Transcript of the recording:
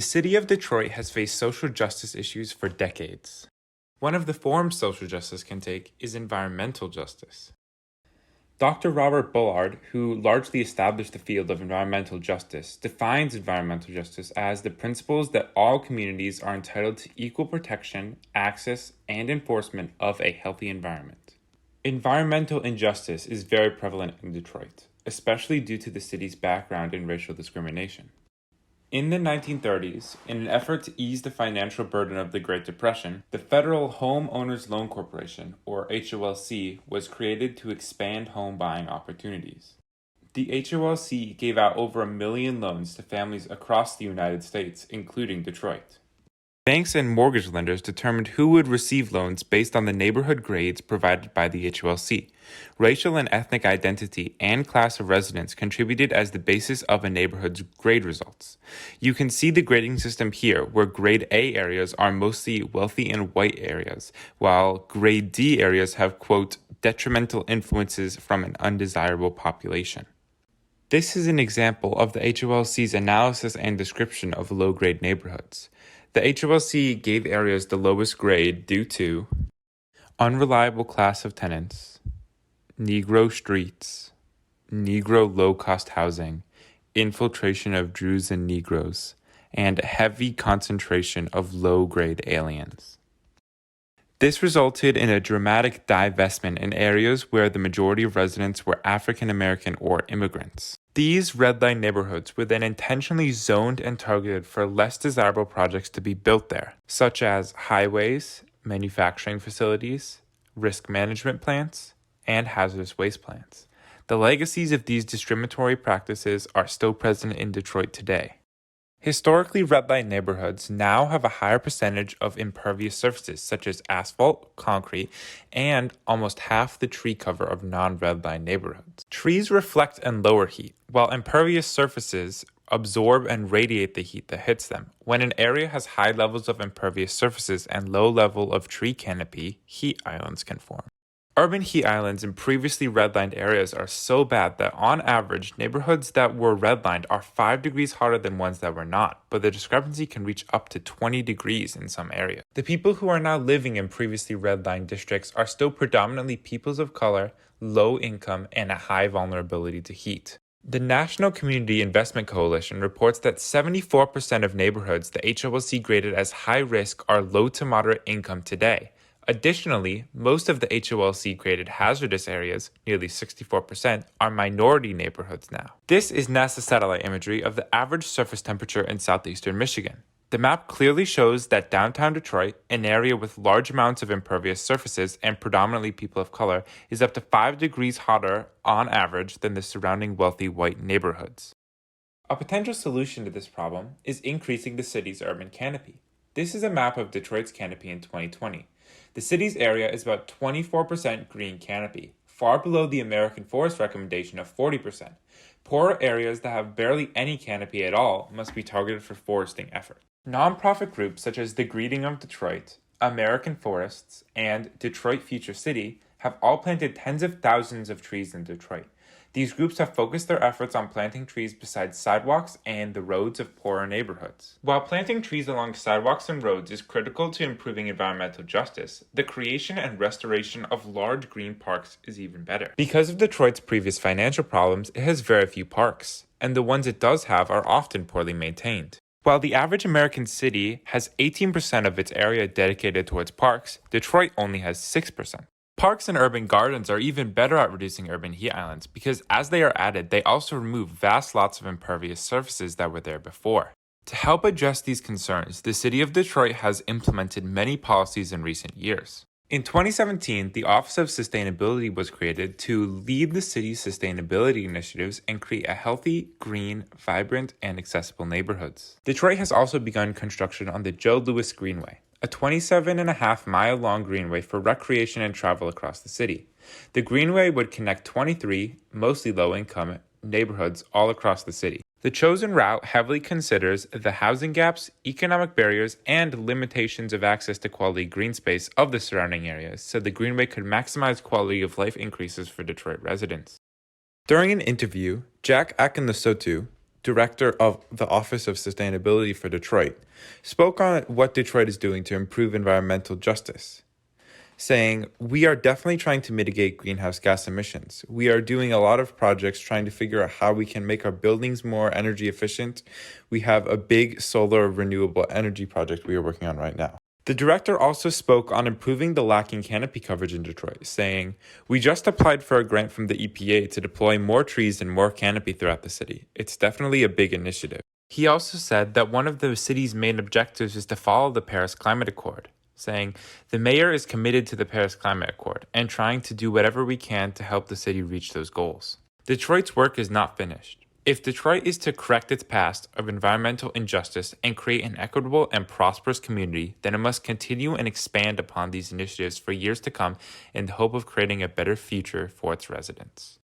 The city of Detroit has faced social justice issues for decades. One of the forms social justice can take is environmental justice. Dr. Robert Bullard, who largely established the field of environmental justice, defines environmental justice as the principles that all communities are entitled to equal protection, access, and enforcement of a healthy environment. Environmental injustice is very prevalent in Detroit, especially due to the city's background in racial discrimination. In the 1930s, in an effort to ease the financial burden of the Great Depression, the Federal Home Owners Loan Corporation, or HOLC, was created to expand home buying opportunities. The HOLC gave out over 1 million loans to families across the United States, including Detroit. Banks and mortgage lenders determined who would receive loans based on the neighborhood grades provided by the HOLC. Racial and ethnic identity and class of residence contributed as the basis of a neighborhood's grade results. You can see the grading system here, where grade A areas are mostly wealthy and white areas, while grade D areas have, quote, detrimental influences from an undesirable population. This is an example of the HOLC's analysis and description of low-grade neighborhoods. The HOLC gave areas the lowest grade due to unreliable class of tenants, Negro streets, Negro low-cost housing, infiltration of Jews and Negroes, and heavy concentration of low-grade aliens. This resulted in a dramatic divestment in areas where the majority of residents were African American or immigrants. These red line neighborhoods were then intentionally zoned and targeted for less desirable projects to be built there, such as highways, manufacturing facilities, risk management plants, and hazardous waste plants. The legacies of these discriminatory practices are still present in Detroit today. Historically red-line neighborhoods now have a higher percentage of impervious surfaces such as asphalt, concrete, and almost half the tree cover of non-red-line neighborhoods. Trees reflect and lower heat, while impervious surfaces absorb and radiate the heat that hits them. When an area has high levels of impervious surfaces and low level of tree canopy, heat islands can form. Urban heat islands in previously redlined areas are so bad that on average, neighborhoods that were redlined are 5 degrees hotter than ones that were not, but the discrepancy can reach up to 20 degrees in some areas. The people who are now living in previously redlined districts are still predominantly peoples of color, low income, and a high vulnerability to heat. The National Community Investment Coalition reports that 74% of neighborhoods the HOLC graded as high risk are low to moderate income today. Additionally, most of the HOLC graded hazardous areas, nearly 64%, are minority neighborhoods now. This is NASA satellite imagery of the average surface temperature in southeastern Michigan. The map clearly shows that downtown Detroit, an area with large amounts of impervious surfaces and predominantly people of color, is up to 5 degrees hotter on average than the surrounding wealthy white neighborhoods. A potential solution to this problem is increasing the city's urban canopy. This is a map of Detroit's canopy in 2020. The city's area is about 24% green canopy, far below the American Forest recommendation of 40%. Poorer areas that have barely any canopy at all must be targeted for foresting efforts. Nonprofit groups such as the Greening of Detroit, American Forests, and Detroit Future City have all planted tens of thousands of trees in Detroit. These groups have focused their efforts on planting trees beside sidewalks and the roads of poorer neighborhoods. While planting trees along sidewalks and roads is critical to improving environmental justice, the creation and restoration of large green parks is even better. Because of Detroit's previous financial problems, it has very few parks, and the ones it does have are often poorly maintained. While the average American city has 18% of its area dedicated towards parks, Detroit only has 6%. Parks and urban gardens are even better at reducing urban heat islands because as they are added, they also remove vast lots of impervious surfaces that were there before. To help address these concerns, the city of Detroit has implemented many policies in recent years. In 2017, the Office of Sustainability was created to lead the city's sustainability initiatives and create a healthy, green, vibrant, and accessible neighborhoods. Detroit has also begun construction on the Joe Louis Greenway, a 27.5-mile-long greenway for recreation and travel across the city. The greenway would connect 23, mostly low-income, neighborhoods all across the city. The chosen route heavily considers the housing gaps, economic barriers, and limitations of access to quality green space of the surrounding areas, so the greenway could maximize quality of life increases for Detroit residents. During an interview, Jack Akinlasotu, director of the Office of Sustainability for Detroit, spoke on what Detroit is doing to improve environmental justice, saying, "We are definitely trying to mitigate greenhouse gas emissions. We are doing a lot of projects trying to figure out how we can make our buildings more energy efficient. We have a big solar renewable energy project we are working on right now." The director also spoke on improving the lacking canopy coverage in Detroit, saying, "We just applied for a grant from the EPA to deploy more trees and more canopy throughout the city. It's definitely a big initiative." He also said that one of the city's main objectives is to follow the Paris Climate Accord, saying, "The mayor is committed to the Paris Climate Accord and trying to do whatever we can to help the city reach those goals." Detroit's work is not finished. If Detroit is to correct its past of environmental injustice and create an equitable and prosperous community, then it must continue and expand upon these initiatives for years to come in the hope of creating a better future for its residents.